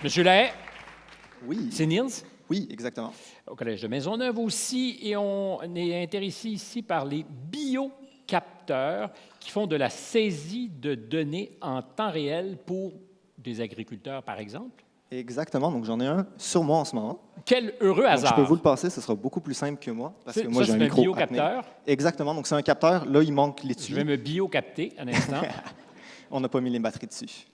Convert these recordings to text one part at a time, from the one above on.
Monsieur Lahaye, Oui, c'est Niels, oui, exactement. au Collège de Maisonneuve aussi, et on est intéressé ici par les biocapteurs qui font de la saisie de données en temps réel pour des agriculteurs, par exemple. Exactement. Donc, j'en ai un sur moi en ce moment. Quel heureux Donc, je peux vous hasard! le passer, ce sera beaucoup plus simple que moi, parce que moi, Ça, j'ai un c'est un micro à tenir. biocapteur. Exactement. Donc, c'est un capteur. Là, il manque Je l'étui. vais me biocapter un instant. On n'a pas mis les batteries dessus.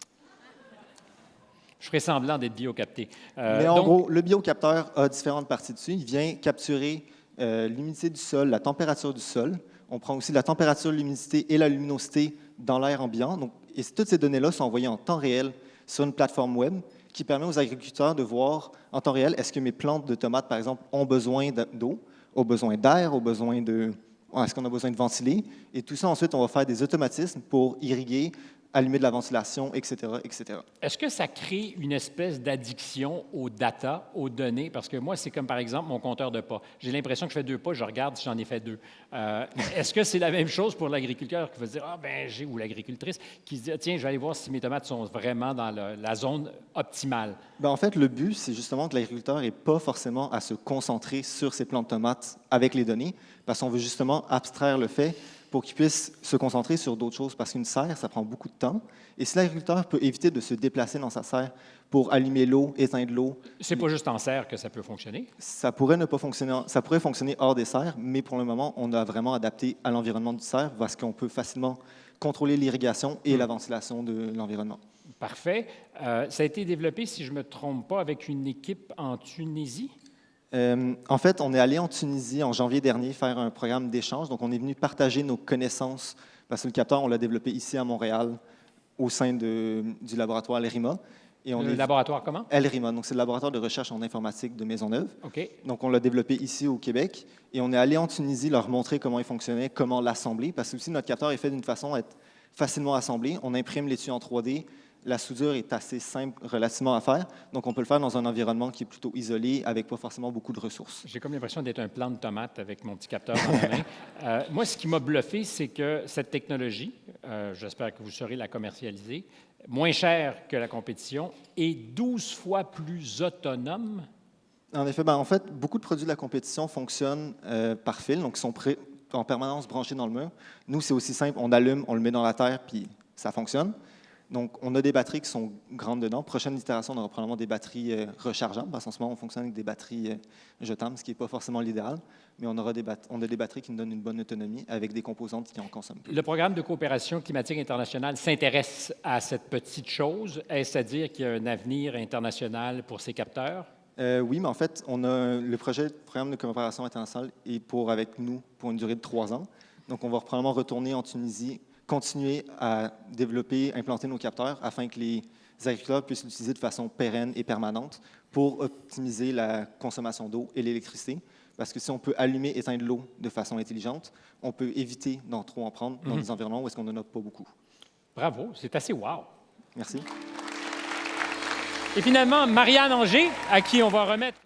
Je ferai semblant d'être biocapté. Mais en Donc, gros, le biocapteur a différentes parties dessus. Il vient capturer l'humidité du sol, la température du sol. On prend aussi la température, l'humidité et la luminosité dans l'air ambiant. Donc, et toutes ces données-là sont envoyées en temps réel sur une plateforme web qui permet aux agriculteurs de voir en temps réel est-ce que mes plantes de tomates, par exemple, ont besoin d'eau, ont besoin d'air, ont besoin de... Est-ce qu'on a besoin de ventiler? Et tout ça, ensuite, on va faire des automatismes pour irriguer, allumer de la ventilation, etc., etc. est-ce que ça crée une espèce d'addiction aux data, aux données? Parce que moi, c'est comme, par exemple, mon compteur de pas. J'ai l'impression que je fais 2 pas, je regarde si j'en ai fait 2. Est-ce que c'est la même chose pour l'agriculteur qui va se dire, ou l'agricultrice, qui se dit, tiens, je vais aller voir si mes tomates sont vraiment dans la zone optimale? En fait, le but, c'est justement que l'agriculteur n'ait pas forcément à se concentrer sur ses plants de tomates avec les données, parce qu'on veut justement abstraire le fait pour qu'il puisse se concentrer sur d'autres choses, parce qu'une serre, ça prend beaucoup de temps. Et si l'agriculteur peut éviter de se déplacer dans sa serre pour allumer l'eau, éteindre l'eau, C'est pas juste en serre que ça peut fonctionner. ça pourrait ne pas fonctionner, ça pourrait fonctionner hors des serres, mais pour le moment, on a vraiment adapté à l'environnement du serre, parce qu'on peut facilement contrôler l'irrigation et la ventilation de l'environnement. Parfait. Ça a été développé, si je ne me trompe pas, avec une équipe en Tunisie. En fait, on est allé en Tunisie en janvier dernier faire un programme d'échange. Donc, on est venu partager nos connaissances parce que le capteur, on l'a développé ici à Montréal au sein du laboratoire LRIMA. Et Le laboratoire comment? LRIMA, donc c'est le laboratoire de recherche en informatique de Maisonneuve. OK. Donc, on l'a développé ici au Québec. Et on est allé en Tunisie leur montrer comment il fonctionnait, comment l'assembler. Parce que aussi, notre capteur est fait d'une façon à être facilement assemblé. On imprime l'étui en 3D. La soudure est assez simple relativement à faire, donc on peut le faire dans un environnement qui est plutôt isolé, avec pas forcément beaucoup de ressources. J'ai comme l'impression d'être un plant de tomate avec mon petit capteur dans la main. Moi, ce qui m'a bluffé, c'est que cette technologie, j'espère que vous saurez la commercialiser, moins chère que la compétition et 12 fois plus autonome. En effet, en fait, beaucoup de produits de la compétition fonctionnent par fil, donc ils sont en permanence branchés dans le mur. Nous, c'est aussi simple, on allume, on le met dans la terre, puis ça fonctionne. Donc, on a des batteries qui sont grandes dedans. Prochaine itération, on aura probablement des batteries rechargeables, parce qu'en ce moment, on fonctionne avec des batteries jetables, ce qui n'est pas forcément l'idéal, mais on a des batteries qui nous donnent une bonne autonomie avec des composantes qui en consomment peu. Le programme de coopération climatique internationale s'intéresse à cette petite chose. Est-ce à dire qu'il y a un avenir international pour ces capteurs? Oui, mais en fait, on a le programme de coopération internationale est avec nous pour une durée de 3 ans. Donc, on va probablement retourner en Tunisie, continuer à développer, implanter nos capteurs afin que les agriculteurs puissent l'utiliser de façon pérenne et permanente pour optimiser la consommation d'eau et l'électricité. Parce que si on peut allumer, éteindre l'eau de façon intelligente, on peut éviter d'en trop en prendre dans des environnements où est-ce qu'on n'en a pas beaucoup. Bravo, c'est assez wow. Merci. Et finalement, Marianne Anger, à qui on va remettre